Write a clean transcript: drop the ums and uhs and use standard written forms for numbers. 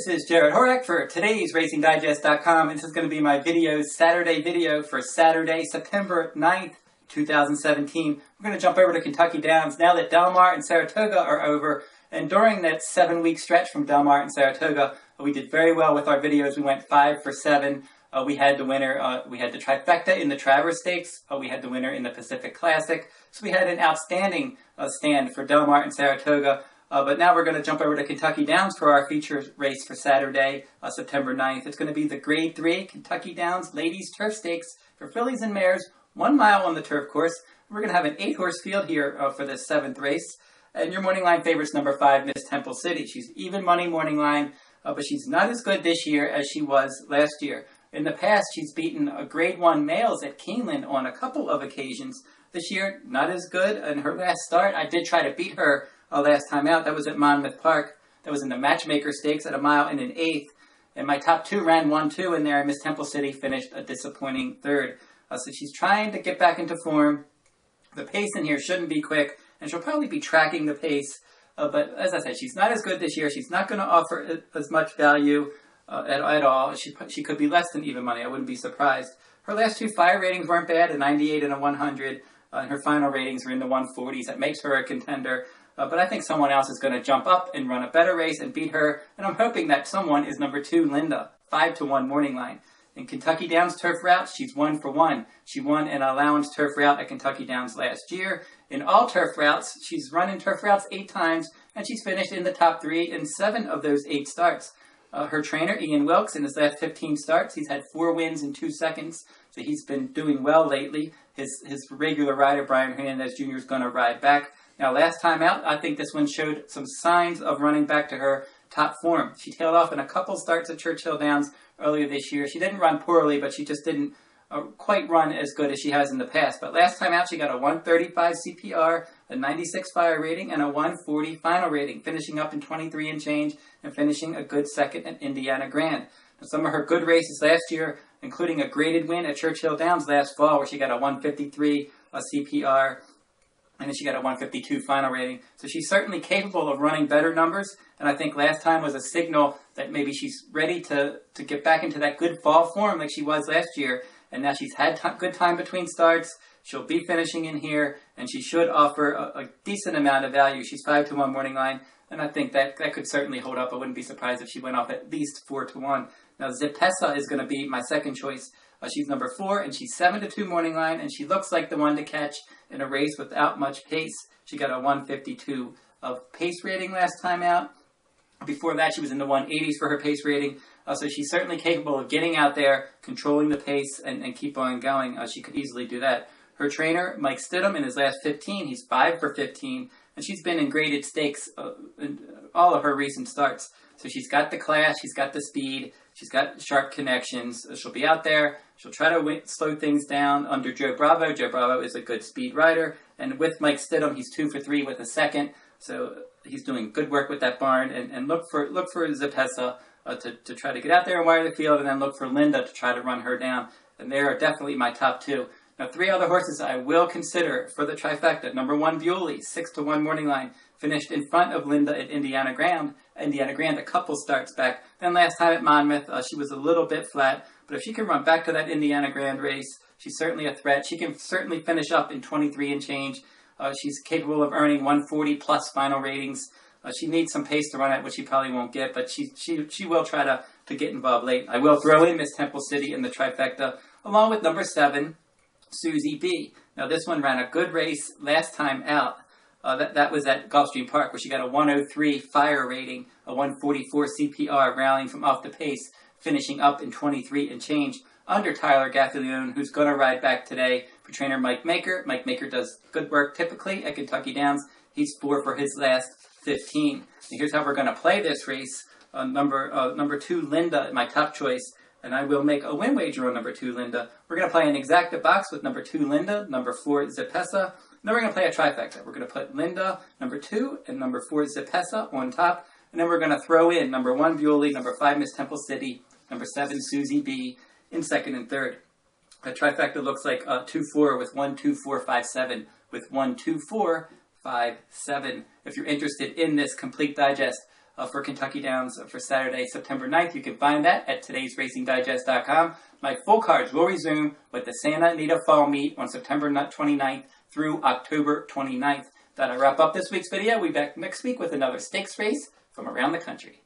This is Jared Horek for today's RacingDigest.com. This is going to be my Saturday video for Saturday, September 9th, 2017. We're going to jump over to Kentucky Downs now that Del Mar and Saratoga are over. And during that 7-week stretch from Del Mar and Saratoga, we did very well with our videos. We went 5 for 7. We had the winner. We had the trifecta in the Travers Stakes. We had the winner in the Pacific Classic. So we had an outstanding stand for Del Mar and Saratoga. But now we're going to jump over to Kentucky Downs for our feature race for Saturday, September 9th. It's going to be the Grade 3 Kentucky Downs Ladies Turf Stakes for fillies and mares, 1 mile on the turf course. We're going to have an 8-horse field here for this 7th race. And your morning line favorite's number 5, Miss Temple City. She's even money morning line, but she's not as good this year as she was last year. In the past, she's beaten Grade 1 males at Keeneland on a couple of occasions. This year, not as good. In her last start, I did try to beat her last time out. That was at Monmouth Park. That was in the Matchmaker Stakes at 1 mile and an 1/8. And my top 2 ran 1-2 in there. Miss Temple City finished a disappointing 3rd. So she's trying to get back into form. The pace in here shouldn't be quick, and she'll probably be tracking the pace. But as I said, she's not as good this year. She's not going to offer as much value at all. She could be less than even money. I wouldn't be surprised. Her last 2 fire ratings weren't bad, a 98 and a 100. And her final ratings were in the 140s. That makes her a contender. But I think someone else is going to jump up and run a better race and beat her. And I'm hoping that someone is number 2, Linda, 5-1 morning line. In Kentucky Downs turf routes, she's 1 for 1. She won an allowance turf route at Kentucky Downs last year. In all turf routes, she's run in turf routes 8 times, and she's finished in the top 3 in 7 of those 8 starts. Her trainer, Ian Wilkes, in his last 15 starts, he's had 4 wins in 2 seconds, so he's been doing well lately. His regular rider, Brian Hernandez Jr., is going to ride back. Now, last time out, I think this one showed some signs of running back to her top form. She tailed off in a couple starts at Churchill Downs earlier this year. She didn't run poorly, but she just didn't quite run as good as she has in the past. But last time out, she got a 135 CPR, a 96 fire rating, and a 140 final rating, finishing up in 23 and change and finishing a good 2nd at Indiana Grand. Now, some of her good races last year, including a graded win at Churchill Downs last fall, where she got a 153 CPR, and then she got a 152 final rating. So she's certainly capable of running better numbers. And I think last time was a signal that maybe she's ready to get back into that good fall form like she was last year. And now she's had good time between starts. She'll be finishing in here, and she should offer a decent amount of value. She's 5-1 morning line, and I think that could certainly hold up. I wouldn't be surprised if she went off at least 4-1. Now, Zipessa is going to be my second choice. She's number 4, and she's 7-2 morning line, and she looks like the one to catch in a race without much pace. She got a 152 of pace rating last time out. Before that, she was in the 180s for her pace rating. So she's certainly capable of getting out there, controlling the pace, and keep on going. She could easily do that. Her trainer, Mike Stidham, in his last 15, he's 5 for 15, and she's been in graded stakes in all of her recent starts. So she's got the class, she's got the speed, she's got sharp connections. She'll be out there. She'll try to slow things down under Joe Bravo. Joe Bravo is a good speed rider. And with Mike Stidham, he's 2 for 3 with a 2nd. So he's doing good work with that barn. And look for Zipessa to try to get out there and wire the field. And then look for Linda to try to run her down. And they are definitely my top 2. Now, 3 other horses I will consider for the trifecta. Number 1, Beauly, 6-1 morning line. Finished in front of Linda at Indiana Grand a couple starts back. Then last time at Monmouth, she was a little bit flat. But if she can run back to that Indiana Grand race, she's certainly a threat. She can certainly finish up in 23 and change. She's capable of earning 140-plus final ratings. She needs some pace to run at, which she probably won't get, but she will try to get involved late. I will throw in Miss Temple City in the trifecta, along with number 7, Susie B. Now, this one ran a good race last time out. That was at Gulfstream Park, where she got a 103 fire rating, a 144 CPR, rallying from off the pace, finishing up in 23 and change under Tyler Gaffalione, who's going to ride back today for trainer Mike Maker. Mike Maker does good work typically at Kentucky Downs. He's 4 for his last 15. And here's how we're going to play this race. Number 2, Linda, my top choice. And I will make a win wager on number 2, Linda. We're going to play an exacta box with number 2, Linda, number 4, Zipessa. Then we're going to play a trifecta. We're going to put Linda, number 2, and number 4, Zipessa on top. And then we're going to throw in number 1, Beauly, number 5, Miss Temple City, number 7, Susie B, in 2nd and 3rd. The trifecta looks like 2-4 with 1-2-4-5-7 with 1-2-4-5-7. If you're interested in this complete digest, for Kentucky Downs for Saturday, September 9th. You can find that at todaysracingdigest.com. My full cards will resume with the Santa Anita Fall Meet on September 29th through October 29th. That'll wrap up this week's video. We'll be back next week with another stakes race from around the country.